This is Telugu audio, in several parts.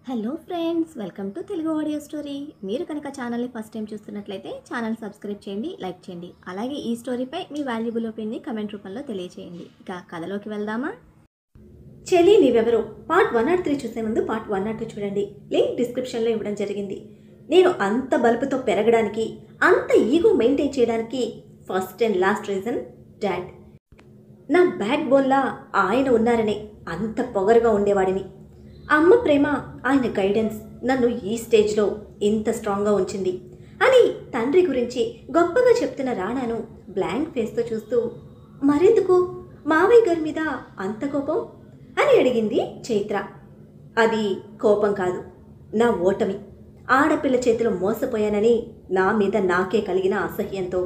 Hello friends, welcome to Telugu audio story. మీరు కనుక ఛానల్ని ఫస్ట్ టైం చూస్తున్నట్లయితే ఛానల్ సబ్స్క్రైబ్ చేయండి, లైక్ చేయండి. అలాగే ఈ స్టోరీపై మీ వాల్యుబుల్ ఒపీనియన్ని కమెంట్ రూపంలో తెలియచేయండి. ఇక కథలోకి వెళ్దామా? చెల్లి నీవెవరో పార్ట్ 103 చూసే ముందు పార్ట్ 102 చూడండి. లింక్ డిస్క్రిప్షన్లో ఇవ్వడం జరిగింది. నేను అంత బలుపుతో పెరగడానికి, అంత ఈగో మెయింటైన్ చేయడానికి first and last reason dad. నా బ్యాక్ బోన్లా ఆయన ఉన్నారనే అంత పొగరుగా ఉండేవాడిని. అమ్మ ప్రేమ, ఆయన గైడెన్స్ నన్ను ఈ స్టేజ్లో ఇంత స్ట్రాంగ్గా ఉంచింది అని తండ్రి గురించి గొప్పగా చెప్తున్న రాణాను బ్లాంక్ ఫేస్తో చూస్తూ, మరెందుకు మావయ్య గారి మీద అంత కోపం అని అడిగింది చైత్ర. అది కోపం కాదు, నా ఓటమి. ఆడపిల్ల చేతిలో మోసపోయానని నా మీద నాకే కలిగిన అసహ్యంతో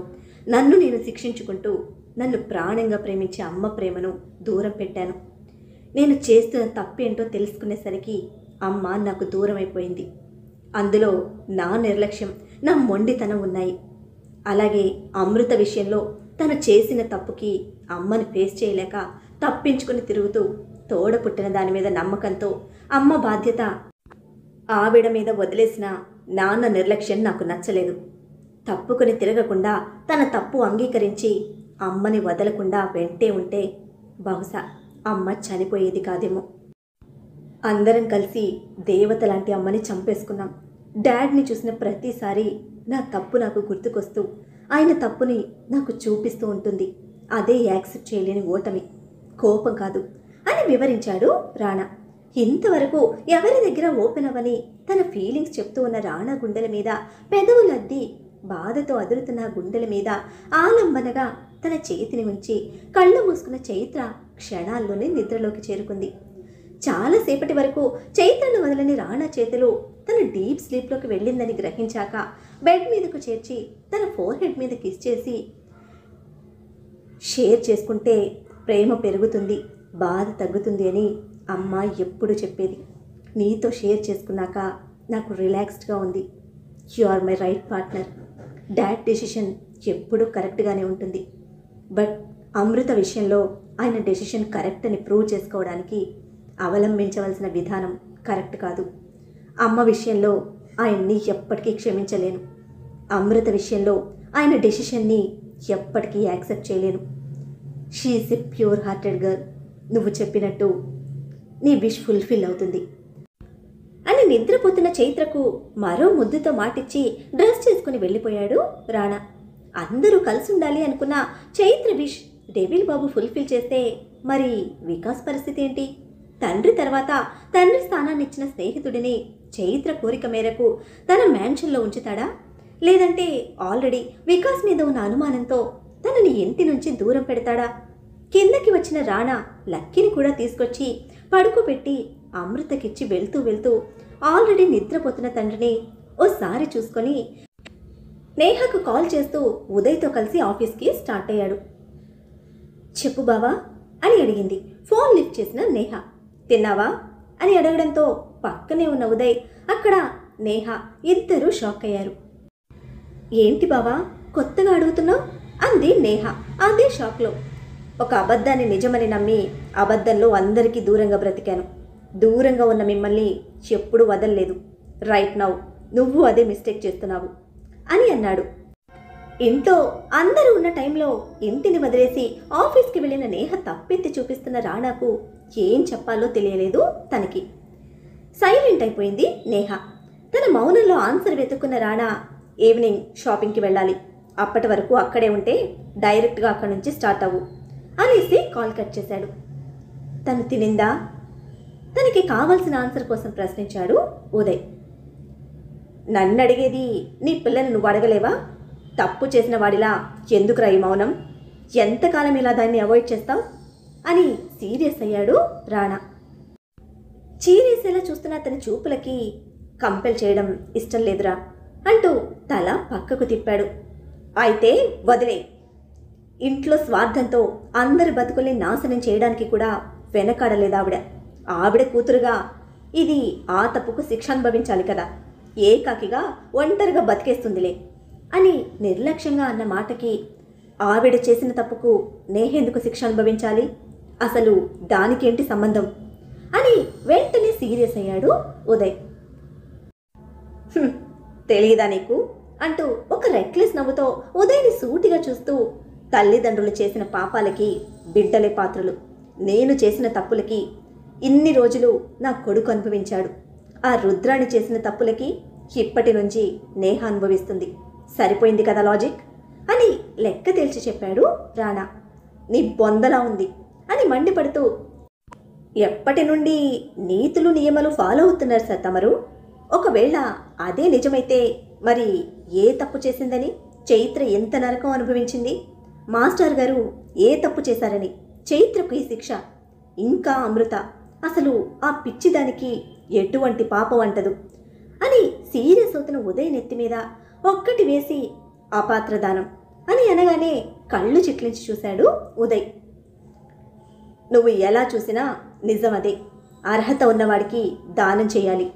నన్ను నేను శిక్షించుకుంటూ నన్ను ప్రాణంగా ప్రేమించే అమ్మ ప్రేమను దూరం పెట్టాను. నేను చేస్తున్న తప్పేంటో తెలుసుకునేసరికి అమ్మ నాకు దూరం అయిపోయింది. అందులో నా నిర్లక్ష్యం, నా మొండితనం ఉన్నాయి. అలాగే అమృత విషయంలో తను చేసిన తప్పుకి అమ్మని ఫేస్ చేయలేక తప్పించుకుని తిరుగుతూ తోడ పుట్టిన దాని మీద నమ్మకంతో అమ్మ బాధ్యత ఆవిడ మీద వదిలేసిన నాన్న నిర్లక్ష్యం నాకు నచ్చలేదు. తప్పుకుని తిరగకుండా తన తప్పు అంగీకరించి అమ్మని వదలకుండా వెంటే ఉంటే బహుశా అమ్మ చనిపోయేది కాదేమో. అందరం కలిసి దేవత లాంటి అమ్మని చంపేసుకున్నాం. డాడ్ని చూసిన ప్రతిసారి నా తప్పు నాకు గుర్తుకొస్తూ ఆయన తప్పుని నాకు చూపిస్తూ ఉంటుంది. అదే యాక్సెప్ట్ చేయలేని ఓటమి, కోపం కాదు అని వివరించాడు రాణా. ఇంతవరకు ఎవరి దగ్గర ఓపెన్ అవ్వని తన ఫీలింగ్స్ చెప్తూ ఉన్న రాణా గుండెల మీద పెదవులద్ది బాధతో అదురుతున్న గుండెల మీద ఆలంబనగా తన చేతిని ఉంచి కళ్ళు మూసుకున్న చైత్ర క్షణాల్లోనే నిద్రలోకి చేరుకుంది. చాలాసేపటి వరకు చైత్రను వదలని రాణా చేతులు తన డీప్ స్లీప్లోకి వెళ్ళిందని గ్రహించాక బెడ్ మీదకు చేర్చి తన ఫోర్హెడ్ మీద కిస్ చేసి, షేర్ చేసుకుంటే ప్రేమ పెరుగుతుంది, బాధ తగ్గుతుంది అని అమ్మ ఎప్పుడు చెప్పేది. నీతో షేర్ చేసుకున్నాక నాకు రిలాక్స్డ్గా ఉంది. You are my right partner. Dad decision ఎప్పుడూ కరెక్ట్గానే ఉంటుంది. బట్ అమృత విషయంలో ఆయన డెసిషన్ కరెక్ట్ అని ప్రూవ్ చేసుకోవడానికి అవలంబించవలసిన విధానం కరెక్ట్ కాదు. అమ్మ విషయంలో ఆయన్ని ఎప్పటికీ క్షమించలేను. అమృత విషయంలో ఆయన డెసిషన్ని ఎప్పటికీ యాక్సెప్ట్ చేయలేను. She is a pure hearted girl. నువ్వు చెప్పినట్టు నీ విష్ ఫుల్ఫిల్ అవుతుంది అని నిద్రపోతున్న చైత్రకు మరో ముద్దుతో మాటిచ్చి డ్రెస్ చేసుకుని వెళ్ళిపోయాడు రాణా. అందరూ కలిసి ఉండాలి అనుకున్న చైత్ర విష్ డెవిల్ బాబు ఫుల్ఫిల్ చేస్తే మరి వికాస్ పరిస్థితి ఏంటి? తండ్రి తర్వాత తండ్రి స్థానాన్ని ఇచ్చిన స్నేహితుడిని చైత్ర కోరిక మేరకు తన మ్యాన్షన్లో ఉంచుతాడా? లేదంటే ఆల్రెడీ వికాస్ మీద ఉన్న అనుమానంతో తనని ఇంటి నుంచి దూరం పెడతాడా? కిందకి వచ్చిన రాణా లక్కీని కూడా తీసుకొచ్చి పడుకోబెట్టి అమృతకిచ్చి వెళ్తూ వెళ్తూ ఆల్రెడీ నిద్రపోతున్న తండ్రిని ఓసారి చూసుకొని నేహకు కాల్ చేస్తూ ఉదయ్తో కలిసి ఆఫీస్కి స్టార్ట్ అయ్యాడు. చెప్పు బావా అని అడిగింది ఫోన్ లిఫ్ట్ చేసిన నేహ. తిన్నావా అని అడగడంతో పక్కనే ఉన్న ఉదయ్, అక్కడ నేహ ఇద్దరూ షాక్ అయ్యారు. ఏంటి బావా కొత్తగా అడుగుతున్నావు అంది నేహ అదే షాక్లో. ఒక అబద్ధాన్ని నిజమని నమ్మి అబద్ధంలో అందరికీ దూరంగా బ్రతికాను. దూరంగా ఉన్న మిమ్మల్ని ఎప్పుడూ వదలలేదు. రైట్ నౌ నువ్వు అదే మిస్టేక్ చేస్తున్నావు అని అన్నాడు. ఇంట్లో అందరూ ఉన్న టైంలో ఇంటిని వదిలేసి ఆఫీస్కి వెళ్ళిన నేహ తప్పెత్తి చూపిస్తున్న రాణాకు ఏం చెప్పాలో తెలియలేదు. తనకి సైలెంట్ అయిపోయింది నేహ. తన మౌనంలో ఆన్సర్ వెతుక్కున్న రాణా, ఈవినింగ్ షాపింగ్కి వెళ్ళాలి, అప్పటి వరకు అక్కడే ఉంటే డైరెక్ట్గా అక్కడి నుంచి స్టార్ట్ అవ్వు అనేసి కాల్ కట్ చేశాడు. తను తినిందా? తనకి కావాల్సిన ఆన్సర్ కోసం ప్రశ్నించాడు ఉదయ్. నన్ను అడిగేది నీ పిల్లని నువ్వు అడగలేవా? తప్పు చేసిన వాడిలా ఎందుకురా ఈ మౌనం? ఎంతకాలం ఇలా దాన్ని అవాయిడ్ చేస్తావు అని సీరియస్ అయ్యాడు రాణా. చీరేసేలా చూస్తున్న అతని చూపులకి కంపెల్ చేయడం ఇష్టం లేదురా అంటూ తల పక్కకు తిప్పాడు. అయితే వదిలే. ఇంట్లో స్వార్థంతో అందరి బతుకుల్ని నాశనం చేయడానికి కూడా వెనకాడలేదు ఆవిడ. ఆవిడ కూతురుగా ఇది ఆ తప్పుకు శిక్ష అనుభవించాలి కదా. ఏకాకిగా ఒంటరిగా బతికేస్తుందిలే అని నిర్లక్ష్యంగా అన్న మాటకి ఆవిడ చేసిన తప్పుకు నేహెందుకు శిక్ష అనుభవించాలి? అసలు దానికేంటి సంబంధం అని వెంటనే సీరియస్ అయ్యాడు ఉదయ్. తెలీదా నీకు అంటూ ఒక రెక్లెస్ నవ్వుతో ఉదయ్ని సూటిగా చూస్తూ, తల్లిదండ్రులు చేసిన పాపాలకి బిడ్డలే పాత్రులు. నేను చేసిన తప్పులకి ఇన్ని రోజులు నా కొడుకు అనుభవించాడు. ఆ రుద్రాణి చేసిన తప్పులకి ఇప్పటి నుంచి నేహ అనుభవిస్తుంది. సరిపోయింది కదా లాజిక్ అని లెక్క తేల్చి చెప్పాడు రాణా. నీ బొందలా ఉంది అని మండిపడుతూ, ఎప్పటి నుండి నీతులు నియమాలు ఫాలో అవుతున్నారు సార్ తమరు? ఒకవేళ అదే నిజమైతే మరి ఏ తప్పు చేసిందని చైత్ర ఎంత నరకం అనుభవించింది? మాస్టర్ గారు ఏ తప్పు చేశారని చైత్రకు ఈ శిక్ష? ఇంకా అమృత అసలు ఆ పిచ్చిదానికి ఎటువంటి పాపం అంటదు అని సీరియస్ అవుతున్న ఉదయ్ నెత్తి మీద ఒక్కటి వేసి అపాత్రదానం అని అనగానే కళ్ళు చిట్లించి చూశాడు ఉదయ్. నువ్వు ఎలా చూసినా నిజం అదే. అర్హత ఉన్నవాడికి దానం చేయాలి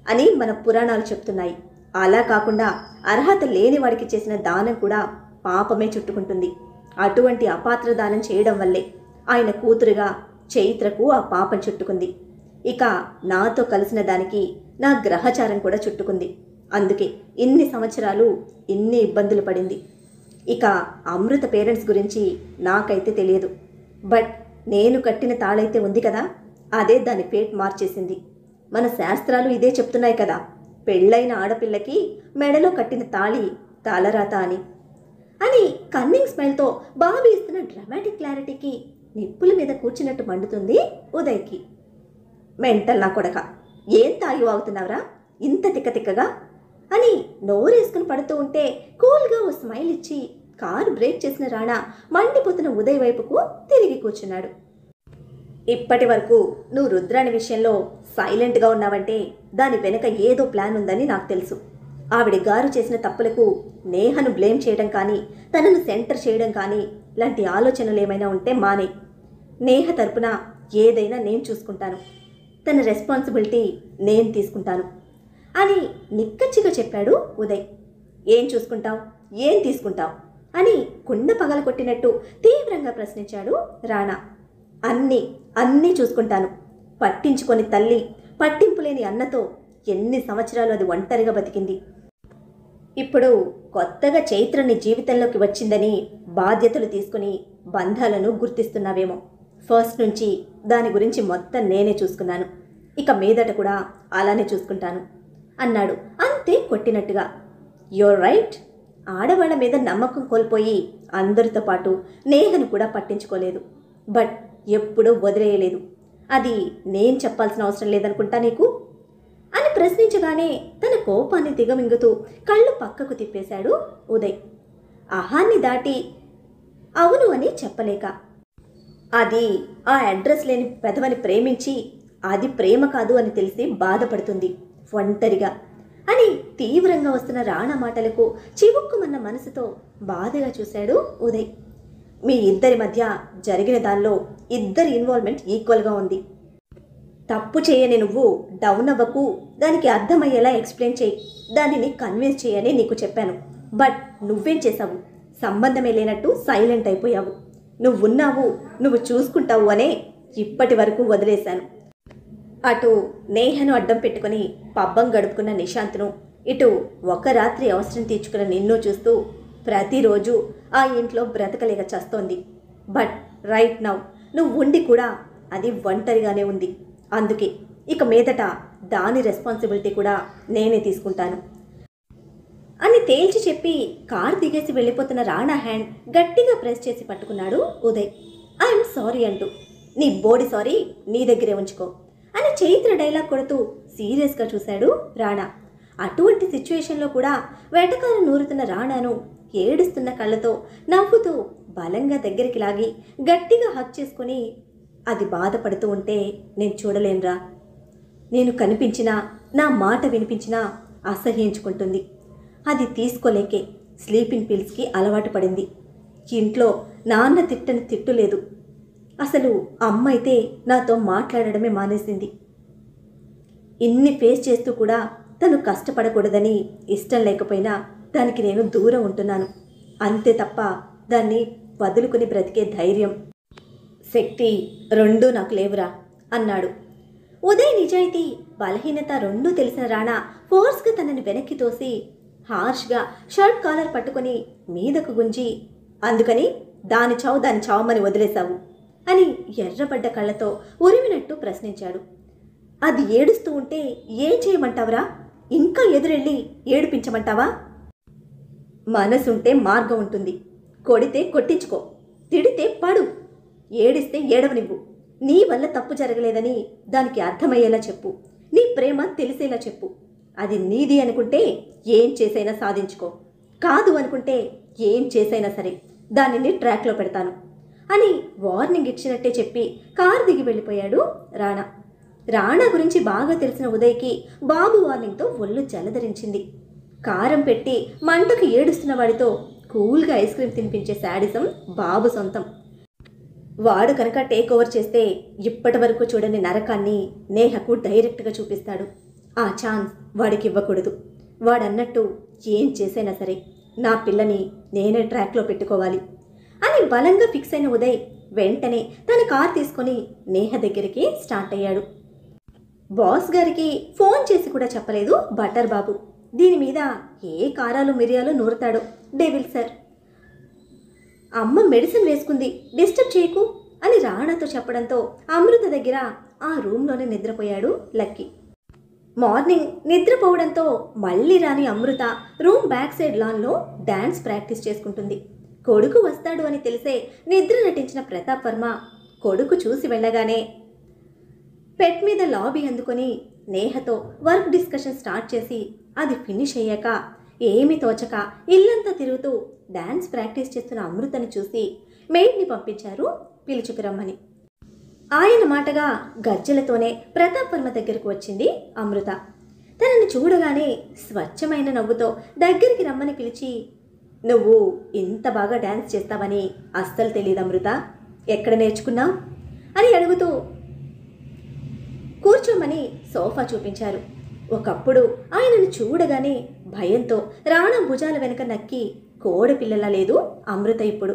అని మన పురాణాలు చెప్తున్నాయి. అలా కాకుండా అర్హత లేని వాడికి చేసిన దానం కూడా పాపమే చుట్టుకుంటుంది. అటువంటి అపాత్ర దానం చేయడం వల్లే ఆయన కూతురుగా చైత్రకు ఆ పాపం చుట్టుకుంది. ఇక నాతో కలిసిన దానికి నా గ్రహచారం కూడా చుట్టుకుంది. అందుకే ఇన్ని సంవత్సరాలు ఇన్ని ఇబ్బందులు పడింది. ఇక అమృత పేరెంట్స్ గురించి నాకైతే తెలియదు. బట్ నేను కట్టిన తాళైతే ఉంది కదా, అదే దాని ఫేట్ మార్చేసింది. మన శాస్త్రాలు ఇదే చెప్తున్నాయి కదా, పెళ్ళైన ఆడపిల్లకి మెడలో కట్టిన తాళి తాళరాత అని. అని కన్నింగ్ స్మైల్తో బాబీ ఇస్తున్న డ్రామాటిక్ క్లారిటీకి నిప్పుల మీద కూర్చున్నట్టు మండుతుంది ఉదయ్కి. మెంటల్ నా కొడక, ఏం తాగి వాగుతున్నావురా ఇంత తిక్కగా అని నోరేసుకుని పడుతూ ఉంటే కూల్గా ఓ స్మైల్ ఇచ్చి కారు బ్రేక్ చేసిన రాణా మండిపోతున్న ఉదయ్ వైపుకు తిరిగి కూర్చున్నాడు. ఇప్పటి వరకు నువ్వు రుద్రాణి విషయంలో సైలెంట్గా ఉన్నావంటే దాని వెనక ఏదో ప్లాన్ ఉందని నాకు తెలుసు. ఆవిడ గారు చేసిన తప్పులకు నేహను బ్లేమ్ చేయడం కానీ తనను సెంటర్ చేయడం కానీ లాంటి ఆలోచనలు ఏమైనా ఉంటే మానే. నేహ తరపున ఏదైనా నేను చూసుకుంటాను, తన రెస్పాన్సిబిలిటీ నేను తీసుకుంటాను అని నిక్కచ్చిగా చెప్పాడు ఉదయ్. ఏం చూసుకుంటావు, ఏం తీసుకుంటావు అని కుండ పగల కొట్టినట్టు తీవ్రంగా ప్రశ్నించాడు రాణా. అన్నీ చూసుకుంటాను. పట్టించుకొని తల్లి, పట్టింపు లేని అన్నతో ఎన్ని సంవత్సరాలు అది ఒంటరిగా బతికింది. ఇప్పుడు కొత్తగా చైత్రని జీవితంలోకి వచ్చిందని బాధ్యతలు తీసుకుని బంధాలను గుర్తిస్తున్నావేమో. ఫస్ట్ నుంచి దాని గురించి మొత్తం నేనే చూసుకున్నాను. ఇక మీదట కూడా అలానే చూసుకుంటాను అన్నాడు అంతే కొట్టినట్టుగా. You're right. ఆడవాళ్ల మీద నమ్మకం కోల్పోయి అందరితో పాటు నేహను కూడా పట్టించుకోలేదు. బట్ ఎప్పుడూ వదిలేయలేదు. అది నేను చెప్పాల్సిన అవసరం లేదనుకుంటా నీకు అని ప్రశ్నించగానే తన కోపాన్ని దిగమింగుతూ కళ్ళు పక్కకు తిప్పేశాడు ఉదయ్. అహాన్ని దాటి అవును అని చెప్పలేక, అది ఆ అడ్రస్ లేని పెదవని ప్రేమించి అది ప్రేమ కాదు అని తెలిసి బాధపడుతుంది ఒంటరిగా అని తీవ్రంగా వస్తున్న రాణా మాటలకు చివుక్కుమన్న మనసుతో బాధగా చూశాడు ఉదయ్. మీ ఇద్దరి మధ్య జరిగిన దానిలో ఇద్దరి ఇన్వాల్వ్మెంట్ ఈక్వల్గా ఉంది. తప్పు చేయని నువ్వు డౌన్ అవ్వకు, దానికి అర్థమయ్యేలా ఎక్స్ప్లెయిన్ చేయి, దానిని కన్విన్స్ చేయని నీకు చెప్పాను. బట్ నువ్వేం చేశావు? సంబంధమే లేనట్టు సైలెంట్ అయిపోయావు. నువ్వున్నావు, నువ్వు చూసుకుంటావు అనే ఇప్పటి వరకు వదిలేశాను. అటు నేహను అడ్డం పెట్టుకుని పబ్బం గడుపుకున్న నిశాంత్ను, ఇటు ఒక రాత్రి అవసరం తీర్చుకున్న నిన్ను చూస్తూ ప్రతిరోజు ఆ ఇంట్లో బ్రతకలేక చస్తోంది. బట్ రైట్ నౌ నువ్వు ఉండి కూడా అది ఒంటరిగానే ఉంది. అందుకే ఇక మీదట దాని రెస్పాన్సిబిలిటీ కూడా నేనే తీసుకుంటాను అని తేల్చి చెప్పి కార్ దిగేసి వెళ్ళిపోతున్న రాణా హ్యాండ్ గట్టిగా ప్రెస్ చేసి పట్టుకున్నాడు ఉదయ్. ఐఎమ్ సారీ అంటూ. నీ బోడి సారీ నీ దగ్గరే ఉంచుకో అని చైత్ర డైలాగ్ కొడుతూ సీరియస్గా చూశాడు రాణా. అటువంటి సిచ్యువేషన్లో కూడా వెటకారం నూరుతున్న రాణాను ఏడుస్తున్న కళ్ళతో నవ్వుతూ బలంగా దగ్గరికి లాగి గట్టిగా హక్ చేసుకుని, అది బాధపడుతూ ఉంటే నేను చూడలేనురా. నేను కనిపించినా నా మాట వినిపించినా అసహ్యించుకుంటుంది. అది తీసుకోలేకే స్లీపింగ్ పిల్స్కి అలవాటు పడింది. ఇంట్లో నాన్న తిట్టని తిట్టు లేదు. అసలు అమ్మ అయితే నాతో మాట్లాడడమే మానేసింది. ఇన్ని ఫేస్ చేస్తూ కూడా తను కష్టపడకూడదని ఇష్టం లేకపోయినా దానికి నేను దూరం ఉంటున్నాను అంతే తప్ప దాన్ని వదులుకుని బ్రతికే ధైర్యం, శక్తి రెండూ నాకు లేవురా అన్నాడు ఉదయ్ నిజాయితీ బలహీనత రెండూ తెలిసిన రాణా ఫోర్స్గా తనని వెనక్కి తోసి హార్ష్గా షర్ట్ కాలర్ పట్టుకొని మీదకు గుంజి, అందుకని దాని చావమని వదిలేశావు అని ఎర్రబడ్డ కళ్ళతో ఉరిమినట్టు ప్రశ్నించాడు. అది ఏడుస్తూ ఉంటే ఏం చేయమంటావురా? ఇంకా ఎదురెళ్ళి ఏడిపించమంటావా? మనసుంటే మార్గం ఉంటుంది. కొడితే కొట్టించుకో, తిడితే పడు, ఏడిస్తే ఏడవనివ్వు. నీ వల్ల తప్పు జరగలేదని దానికి అర్థమయ్యేలా చెప్పు. నీ ప్రేమ తెలిసేలా చెప్పు. అది నీది అనుకుంటే ఏం చేసైనా సాధించుకో, కాదు అనుకుంటే ఏం చేసైనా సరే దానిని ట్రాక్లో పెడతాను అని వార్నింగ్ ఇచ్చినట్టే చెప్పి కారు దిగి వెళ్ళిపోయాడు రాణా. రాణా గురించి బాగా తెలిసిన ఉదయ్కి బాబు వార్నింగ్తో ఒళ్ళు జలధరించింది. కారం పెట్టి మంటకు ఏడుస్తున్న వాడితో కూల్గా ఐస్ క్రీమ్ తినిపించే శాడిజం బాబు సొంతం. వాడు కనుక టేక్ ఓవర్ చేస్తే ఇప్పటి వరకు చూడని నరకాన్ని నేహకు డైరెక్ట్గా చూపిస్తాడు. ఆ ఛాన్స్ వాడికి ఇవ్వకూడదు. వాడన్నట్టు ఏం చేసైనా సరే నా పిల్లని నేనే ట్రాక్లో పెట్టుకోవాలి అని బలంగా ఫిక్స్ అయిన ఉదయ్ వెంటనే తన కార్ తీసుకొని నేహ దగ్గరికి స్టార్ట్ అయ్యాడు. బాస్ గారికి ఫోన్ చేసి కూడా చెప్పలేదు బటర్ బాబు. దీని మీద ఏ కారాలు మిరియాలు నూరుతాడో డెవిల్ సార్. అమ్మ మెడిసిన్ వేసుకుంది, డిస్టర్బ్ చేయకు అని రాణాతో చెప్పడంతో అమృత దగ్గర ఆ రూమ్లోనే నిద్రపోయాడు లక్కీ. మార్నింగ్ నిద్రపోవడంతో మళ్ళీ రాని అమృత రూమ్ బ్యాక్ సైడ్ లాన్లో డ్యాన్స్ ప్రాక్టీస్ చేసుకుంటుంది. కొడుకు వస్తాడు అని తెలిసే నిద్ర నటించిన ప్రతాప్ వర్మ కొడుకు చూసి వెళ్ళగానే పెట్ మీద లాబీ అందుకొని నేహతో వర్క్ డిస్కషన్ స్టార్ట్ చేసి అది ఫినిష్ అయ్యాక ఏమి తోచక ఇల్లంతా తిరుగుతూ డ్యాన్స్ ప్రాక్టీస్ చేస్తున్న అమృతని చూసి మెయిడ్ని పంపించారు పిలుచుకురమ్మని. ఆయన మాటగా గజ్జలతోనే ప్రతాప్ వర్మ దగ్గరకు వచ్చింది అమృత. తనని చూడగానే స్వచ్ఛమైన నవ్వుతో దగ్గరికి రమ్మని పిలిచి, నువ్వు ఇంత బాగా డ్యాన్స్ చేస్తావని అస్సలు తెలియదు అమృత, ఎక్కడ నేర్చుకున్నావు అని అడుగుతూ కూర్చోమని సోఫా చూపించారు. ఒకప్పుడు ఆయనను చూడగానే భయంతో రాణా భుజాల వెనుక నక్కి కోడపిల్లలా లేదు అమృత. ఇప్పుడు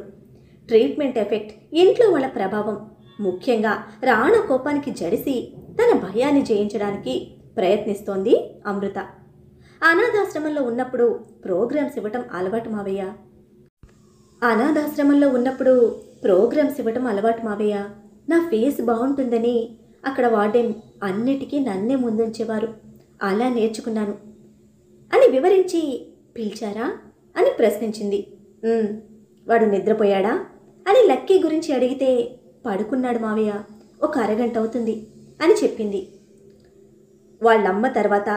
ట్రీట్మెంట్ ఎఫెక్ట్, ఇంట్లో వాళ్ళ ప్రభావం, ముఖ్యంగా రాణా కోపానికి జడిసి తన భయాన్ని జయించడానికి ప్రయత్నిస్తోంది అమృత. అనాథాశ్రమంలో ఉన్నప్పుడు ప్రోగ్రామ్స్ ఇవ్వటం అలవాటు మావయ్య. నా ఫేస్ బాగుంటుందని అక్కడ వార్డెన్ అన్నిటికీ నన్నే ముందుంచేవారు. అలా నేర్చుకున్నాను అని వివరించి, పిలిచారా అని ప్రశ్నించింది. వాడు నిద్రపోయాడా అని లక్కీ గురించి అడిగితే, పడుకున్నాడు మావయ్య, ఒక అరగంట అవుతుంది అని చెప్పింది. వాళ్ళమ్మ తర్వాత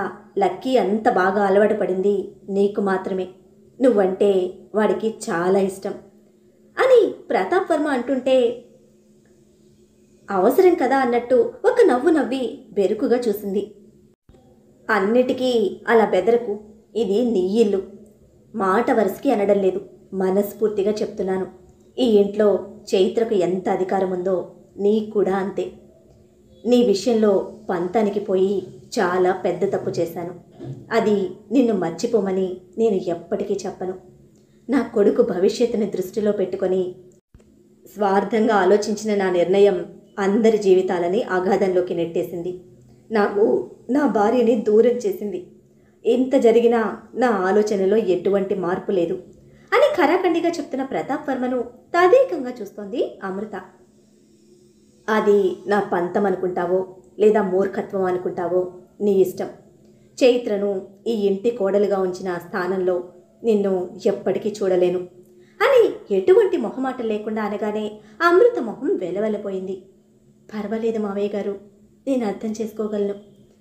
లక్కీ అంత బాగా అలవాటు పడింది నీకు మాత్రమే. నువ్వంటే వాడికి చాలా ఇష్టం అని ప్రతాప్ వర్మ అంటుంటే, అవసరం కదా అన్నట్టు ఒక నవ్వు నవ్వి బెరుకుగా చూసింది. అన్నిటికీ అలా బెదరకు, ఇది నీ ఇల్లు. మాట వరుసకి అనడం లేదు, మనస్ఫూర్తిగా చెప్తున్నాను. ఈ ఇంట్లో చైత్రకు ఎంత అధికారం ఉందో నీకు కూడా అంతే. నీ విషయంలో పంతానికి పోయి చాలా పెద్ద తప్పు చేశాను. అది నిన్ను మర్చిపోమని నేను ఎప్పటికీ చెప్పను. నా కొడుకు భవిష్యత్తుని దృష్టిలో పెట్టుకొని స్వార్థంగా ఆలోచించిన నా నిర్ణయం అందరి జీవితాలని అగాధంలోకి నెట్టేసింది. నాకు నా భార్యని దూరం చేసింది. ఇంత జరిగినా నా ఆలోచనలో ఎటువంటి మార్పు లేదు అని ఖరాఖండిగా చెప్తున్న ప్రతాప్ వర్మను తదేకంగా చూస్తోంది అమృత. అది నా పంతం అనుకుంటావో లేదా మూర్ఖత్వం అనుకుంటావో నీ ఇష్టం. చైత్రను ఈ ఇంటి కోడలుగా ఉంచిన స్థానంలో నిన్ను ఎప్పటికీ చూడలేను అని ఎటువంటి మొహమాటం లేకుండా అనగానే అమృత మొహం వెలవెలపోయింది. పర్వాలేదు మావయ్య గారు, నేను అర్థం చేసుకోగలను.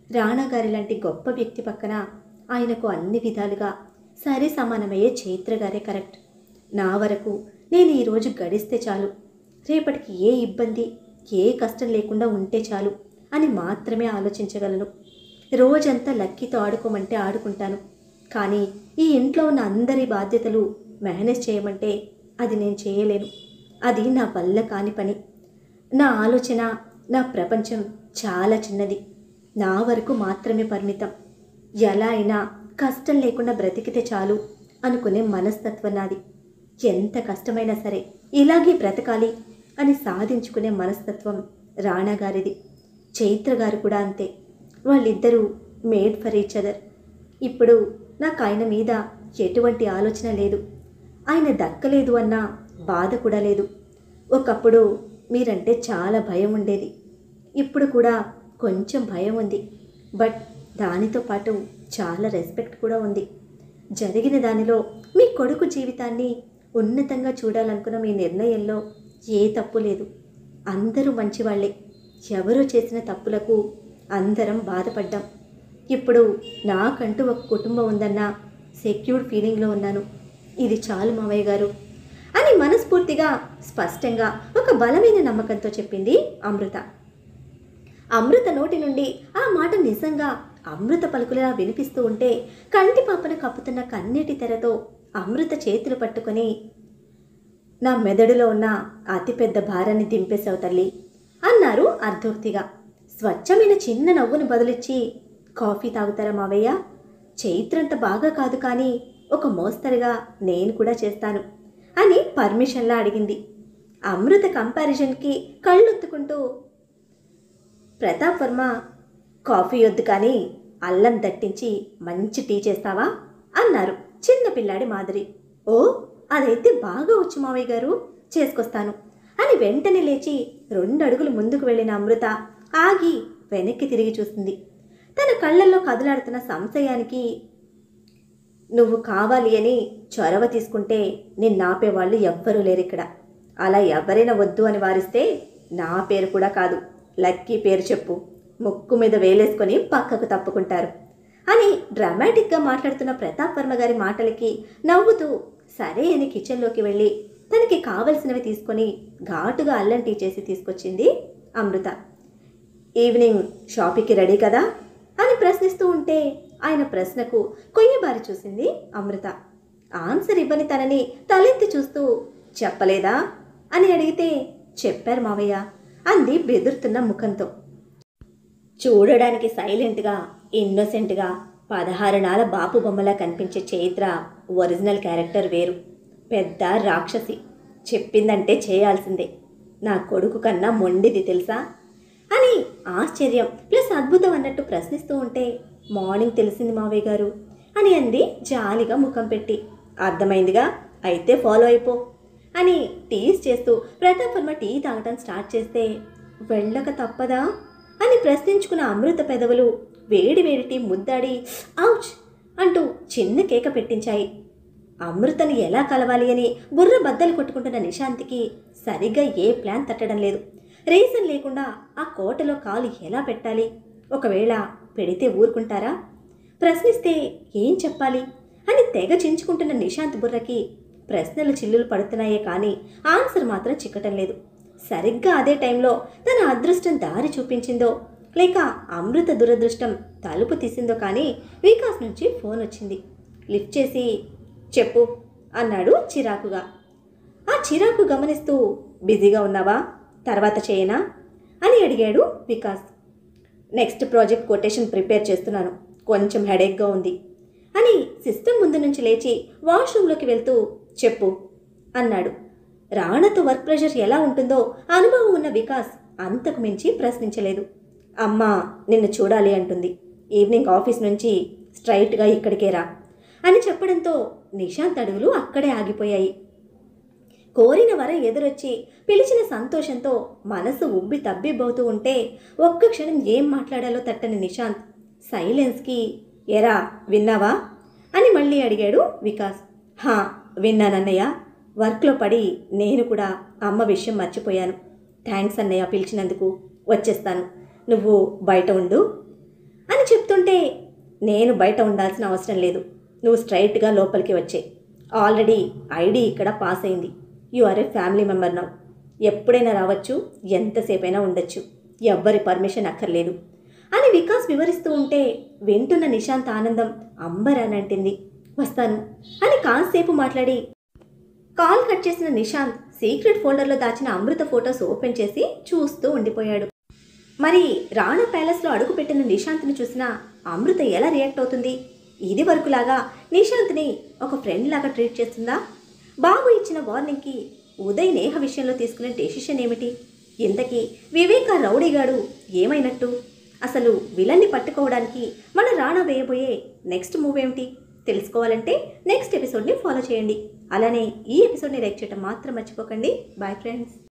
రాణా గారి లాంటి గొప్ప వ్యక్తి పక్కన ఆయనకు అన్ని విధాలుగా సరి సమానమయ్యే చైత్ర గారే కరెక్ట్. నా వరకు నేను ఈరోజు గడిస్తే చాలు, రేపటికి ఏ ఇబ్బంది ఏ కష్టం లేకుండా ఉంటే చాలు అని మాత్రమే ఆలోచించగలను. రోజంతా లక్కీతో ఆడుకోమంటే ఆడుకుంటాను, కానీ ఈ ఇంట్లో ఉన్న అందరి బాధ్యతలు మేనేజ్ చేయమంటే అది నేను చేయలేను. అది నా వల్ల కాని పని. నా ఆలోచన, నా ప్రపంచం చాలా చిన్నది, నా వరకు మాత్రమే పరిమితం. ఎలా అయినా కష్టం లేకుండా బ్రతికితే చాలు అనుకునే మనస్తత్వం నాది. ఎంత కష్టమైనా సరే ఇలాగే బ్రతకాలి అని సాధించుకునే మనస్తత్వం రాణా గారిది. చైత్ర గారు కూడా అంతే. వాళ్ళిద్దరూ మేడ్ ఫర్ ఈచ్ అదర్. ఇప్పుడు నాకు ఆయన మీద ఎటువంటి ఆలోచన లేదు. ఆయన దక్కలేదు అన్న బాధ కూడా లేదు. ఒకప్పుడు మీరంటే చాలా భయం ఉండేది. ఇప్పుడు కూడా కొంచెం భయం ఉంది. బట్ దానితో పాటు చాలా రెస్పెక్ట్ కూడా ఉంది. జరిగిన దానిలో మీ కొడుకు జీవితాన్ని ఉన్నతంగా చూడాలనుకున్న మీ నిర్ణయంలో ఏ తప్పు లేదు. అందరూ మంచివాళ్లే. ఎవరో చేసిన తప్పులకు అందరం బాధపడ్డాం. ఇప్పుడు నాకంటూ ఒక కుటుంబం ఉందన్న సెక్యూర్డ్ ఫీలింగ్లో ఉన్నాను. ఇది చాలు మావయ్య గారు అని మనస్ఫూర్తిగా, స్పష్టంగా, ఒక బలమైన నమ్మకంతో చెప్పింది అమృత. అమృత నోటి నుండి ఆ మాట నిజంగా అమృత పలుకులా వినిపిస్తూ ఉంటే కంటి పాపన కప్పుతున్న కన్నీటి తెరతో అమృత చేతులు పట్టుకొని, నా మెదడులో ఉన్న అతిపెద్ద భారాన్ని దింపేశావు తల్లి అన్నారు అర్ధోక్తిగా. స్వచ్ఛమైన చిన్న నవ్వును బదులిచ్చి, కాఫీ తాగుతారా మావయ్య? చైత్రంత బాగా కాదు కానీ ఒక మోస్తరుగా నేను కూడా చేస్తాను అని పర్మిషన్లా అడిగింది. అమృత కంపారిజన్కి కళ్ళొత్తుకుంటూ, ప్రతాప్ వర్మ, కాఫీ వద్దు కానీ అల్లం దట్టించి మంచి టీ చేస్తావా అన్నారు చిన్నపిల్లాడి మాదిరి. ఓ, అదైతే బాగా వచ్చు మావయ్య గారు, చేసుకొస్తాను అని వెంటనే లేచి 2 అడుగులు ముందుకు వెళ్ళిన అమృత ఆగి వెనక్కి తిరిగి చూస్తుంది. తన కళ్ళల్లో కదలాడుతున్న సంశయానికి, నువ్వు కావాలి అని చొరవ తీసుకుంటే నిన్నాపేవాళ్ళు ఎవ్వరూ లేరిక్కడ. అలా ఎవరైనా వద్దు అని వారిస్తే నా పేరు కూడా కాదు, లక్కీ పేరు చెప్పు, ముక్కు మీద వేలేసుకొని పక్కకు తప్పుకుంటారు అని డ్రామాటిక్గా మాట్లాడుతున్న ప్రతాప్ వర్మ గారి మాటలకి నవ్వుతూ సరే అని కిచెన్లోకి వెళ్ళి తనకి కావలసినవి తీసుకొని ఘాటుగా అల్లం టీ చేసి తీసుకొచ్చింది అమృత. ఈవినింగ్ షాపింగ్కి రెడీ కదా అని ప్రశ్నిస్తూ ఉంటే ఆయన ప్రశ్నకు కొయ్యబారి చూసింది అమృత. ఆన్సర్ ఇవ్వని తనని తలెత్తి చూస్తూ, చెప్పలేదా అని అడిగితే, చెప్పారు మావయ్య అంది బెదురుతున్న ముఖంతో. చూడడానికి సైలెంట్గా, ఇన్నోసెంట్గా 16 నాల బాపు బొమ్మలా కనిపించే చైత్ర ఒరిజినల్ క్యారెక్టర్ వేరు. పెద్ద రాక్షసి, చెప్పిందంటే చేయాల్సిందే. నా కొడుకు కన్నా మొండిది తెలుసా అని ఆశ్చర్యం ప్లస్ అద్భుతం అన్నట్టు ప్రశ్నిస్తూ ఉంటే, మార్నింగ్ తెలిసింది మావయ్య గారు అని అంది జాలిగా ముఖం పెట్టి. అర్థమైందిగా, అయితే ఫాలో అయిపో అని టీస్ చేస్తూ ప్రతాప్ వర్మ టీ తాగటం స్టార్ట్ చేస్తే, వెళ్ళక తప్పదా అని ప్రశ్నించుకున్న అమృత పెదవులు వేడి వేడి టీ ముద్దాడి ఔచ్ అంటూ చిన్న కేక పెట్టించాయి. అమృతని ఎలా కలవాలి అని బుర్ర బద్దలు కొట్టుకుంటున్న నిశాంత్కి సరిగ్గా ఏ ప్లాన్ తట్టడం లేదు. రీజన్ లేకుండా ఆ కోటలో కాలు ఎలా పెట్టాలి? ఒకవేళ పెడితే ఊరుకుంటారా? ప్రశ్నిస్తే ఏం చెప్పాలి అని తెగ చించుకుంటున్న నిశాంత్ బుర్రకి ప్రశ్నలు చిల్లులు పడుతున్నాయే కానీ ఆన్సర్ మాత్రం చిక్కటం లేదు. సరిగ్గా అదే టైంలో తన అదృష్టం దారి చూపించిందో లేక అమృత దురదృష్టం తలుపు తీసిందో కానీ వికాస్ నుంచి ఫోన్ వచ్చింది. లిఫ్ట్ చేసి, చెప్పు అన్నాడు చిరాకుగా. ఆ చిరాకు గమనిస్తూ, బిజీగా ఉన్నావా, తర్వాత చేయనా అని అడిగాడు Vikas. Next project quotation prepare చేస్తున్నాను, కొంచెం హెడేక్గా ఉంది అని సిస్టమ్ ముందు నుంచి లేచి వాష్రూమ్లోకి వెళ్తూ, చెప్పు అన్నాడు. రాణతో వర్క్ ప్రెషర్ ఎలా ఉంటుందో అనుభవం ఉన్న వికాస్ అంతకు మించి ప్రశ్నించలేదు. అమ్మ నిన్ను చూడాలి అంటుంది, ఈవినింగ్ ఆఫీస్ నుంచి స్ట్రైట్గా ఇక్కడికే రా అని చెప్పడంతో నిశాంత్ అడుగులు అక్కడే ఆగిపోయాయి. కోరిన వరం ఎదురొచ్చి పిలిచిన సంతోషంతో మనసు ఉబ్బి తబ్బిబ్బవుతూ ఉంటే ఒక్క క్షణం ఏం మాట్లాడాలో తట్టని నిశాంత్ సైలెన్స్కి, ఎరా విన్నావా అని మళ్ళీ అడిగాడు వికాస్. హా విన్నానన్నయ్య, వర్క్లో పడి నేను కూడా అమ్మ విషయం మర్చిపోయాను. థ్యాంక్స్ అన్నయ్య పిలిచినందుకు, వచ్చేస్తాను, నువ్వు బయట ఉండు అని చెప్తుంటే, నేను బయట ఉండాల్సిన అవసరం లేదు, నువ్వు స్ట్రైట్గా లోపలికి వచ్చే, ఆల్రెడీ ఐడి ఇక్కడ పాస్ అయింది, you are a family member now, ఎప్పుడైనా రావచ్చు, ఎంతసేపైనా ఉండొచ్చు, ఎవ్వరి పర్మిషన్ అక్కర్లేదు అని వికాస్ వివరిస్తూ ఉంటే వింటున్న నిశాంత్ ఆనందం అంబరానంటింది. వస్తాను అని కాసేపు మాట్లాడి కాల్ కట్ చేసిన నిశాంత్ సీక్రెట్ ఫోల్డర్లో దాచిన అమృత ఫొటోస్ ఓపెన్ చేసి చూస్తూ ఉండిపోయాడు. మరి రాణా ప్యాలెస్లో అడుగుపెట్టిన నిశాంత్ని చూసిన అమృత ఎలా రియాక్ట్ అవుతుంది? ఇది వరకులాగా నిశాంత్ని ఒక ఫ్రెండ్ లాగా ట్రీట్ చేస్తుందా? బాబు ఇచ్చిన వార్నింగ్కి ఉదయ్ నేహ విషయంలో తీసుకునే డెసిషన్ ఏమిటి? ఇంతకీ వివేక్ ఆ రౌడీగాడు ఏమైనట్టు? అసలు విలన్ని పట్టుకోవడానికి మన రానా వేయబోయే నెక్స్ట్ మూవ్ ఏమిటి? తెలుసుకోవాలంటే నెక్స్ట్ ఎపిసోడ్ని ఫాలో చేయండి. అలానే ఈ ఎపిసోడ్ని లైక్ చేయడం మాత్రం మర్చిపోకండి. Bye friends.